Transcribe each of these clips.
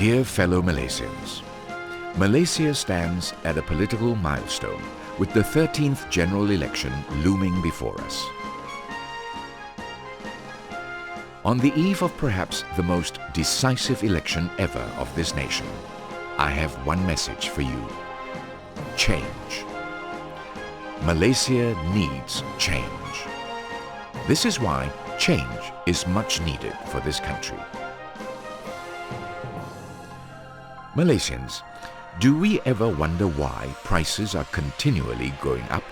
Dear fellow Malaysians, Malaysia stands at a political milestone with the 13th general election looming before us. On the eve of perhaps the most decisive election ever of this nation, I have one message for you: change. Malaysia needs change. This is why change is much needed for this country. Malaysians, do we ever wonder why prices are continually going up?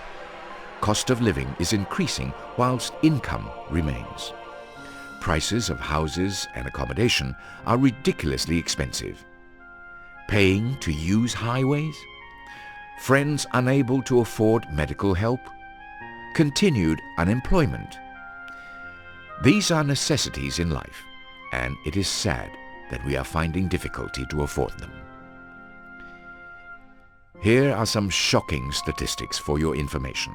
Cost of living is increasing whilst income remains. Prices of houses and accommodation are ridiculously expensive. Paying to use highways? Friends unable to afford medical help? Continued unemployment? These are necessities in life, and it is sad that we are finding difficulty to afford them. Here are some shocking statistics for your information.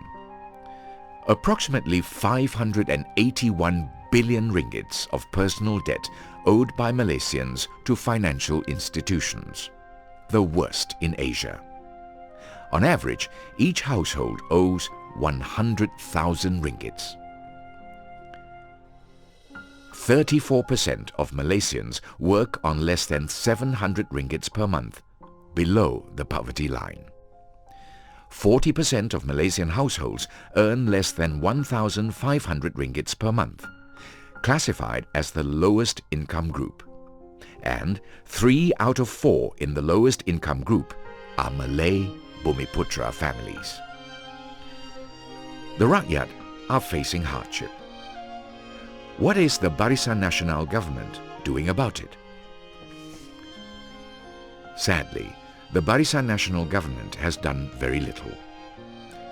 Approximately 581 billion ringgits of personal debt owed by Malaysians to financial institutions, the worst in Asia. On average, each household owes 100,000 ringgits. 34% of Malaysians work on less than 700 ringgits per month, below the poverty line. 40% of Malaysian households earn less than 1,500 ringgits per month, classified as the lowest income group. And 3 out of 4 in the lowest income group are Malay Bumiputra families. The rakyat are facing hardship. What is the Barisan Nasional government doing about it? Sadly, the Barisan Nasional government has done very little.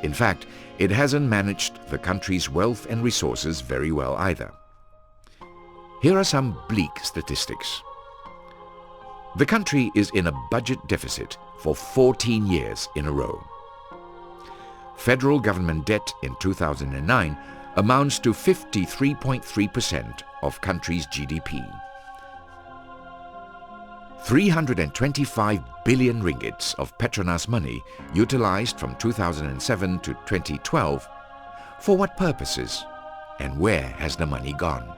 In fact, it hasn't managed the country's wealth and resources very well either. Here are some bleak statistics. The country is in a budget deficit for 14 years in a row. Federal government debt in 2009 amounts to 53.3% of country's GDP. 325 billion ringgits of Petronas money utilized from 2007 to 2012. For what purposes, and where has the money gone?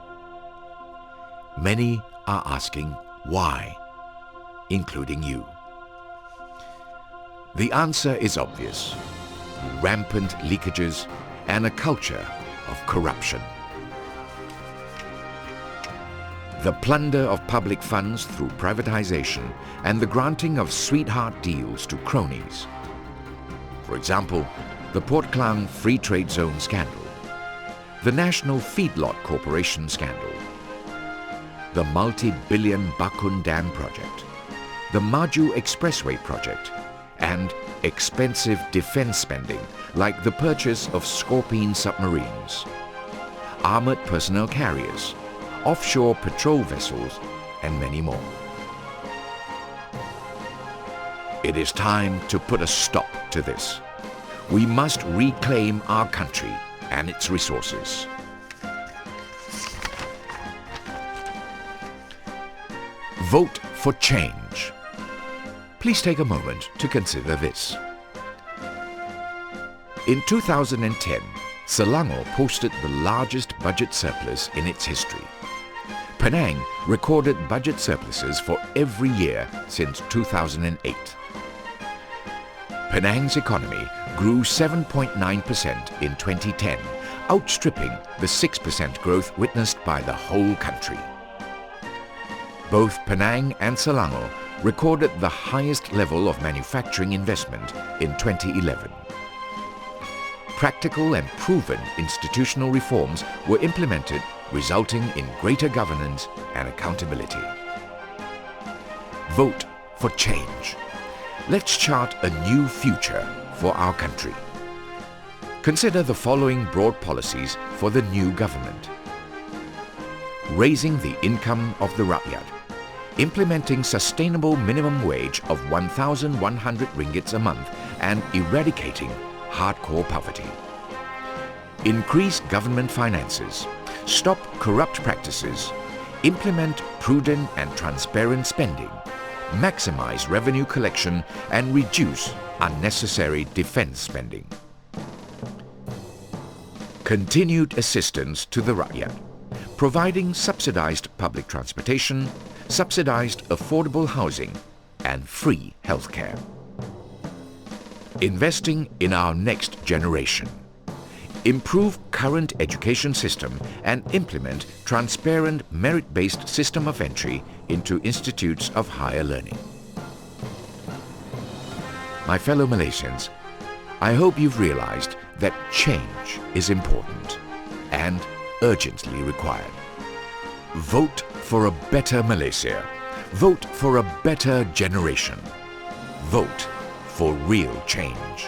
Many are asking why, including you. The answer is obvious: rampant leakages and a culture of corruption. The plunder of public funds through privatization and the granting of sweetheart deals to cronies. For example, the Port Klang Free Trade Zone scandal, the National Feedlot Corporation scandal, the multi-billion Bakun Dam project, the Maju Expressway project, and expensive defense spending like the purchase of Scorpene submarines, armored personnel carriers, offshore patrol vessels, and many more. It is time to put a stop to this. We must reclaim our country and its resources. Vote for change. Please take a moment to consider this. In 2010, Selangor posted the largest budget surplus in its history. Penang recorded budget surpluses for every year since 2008. Penang's economy grew 7.9% in 2010, outstripping the 6% growth witnessed by the whole country. Both Penang and Selangor recorded the highest level of manufacturing investment in 2011. Practical and proven institutional reforms were implemented, resulting in greater governance and accountability. Vote for change. Let's chart a new future for our country. Consider the following broad policies for the new government. Raising the income of the rakyat. Implementing sustainable minimum wage of 1,100 ringgits a month and eradicating hardcore poverty. Increase government finances. Stop corrupt practices. Implement prudent and transparent spending. maximize revenue collection and reduce unnecessary defense spending. Continued assistance to the rakyat, providing subsidized public transportation, subsidized affordable housing, and free healthcare. Investing in our next generation. Improve current education system and implement transparent merit-based system of entry into institutes of higher learning. My fellow Malaysians, I hope you've realized that change is important and urgently required. Vote for a better Malaysia. Vote for a better generation. Vote for real change.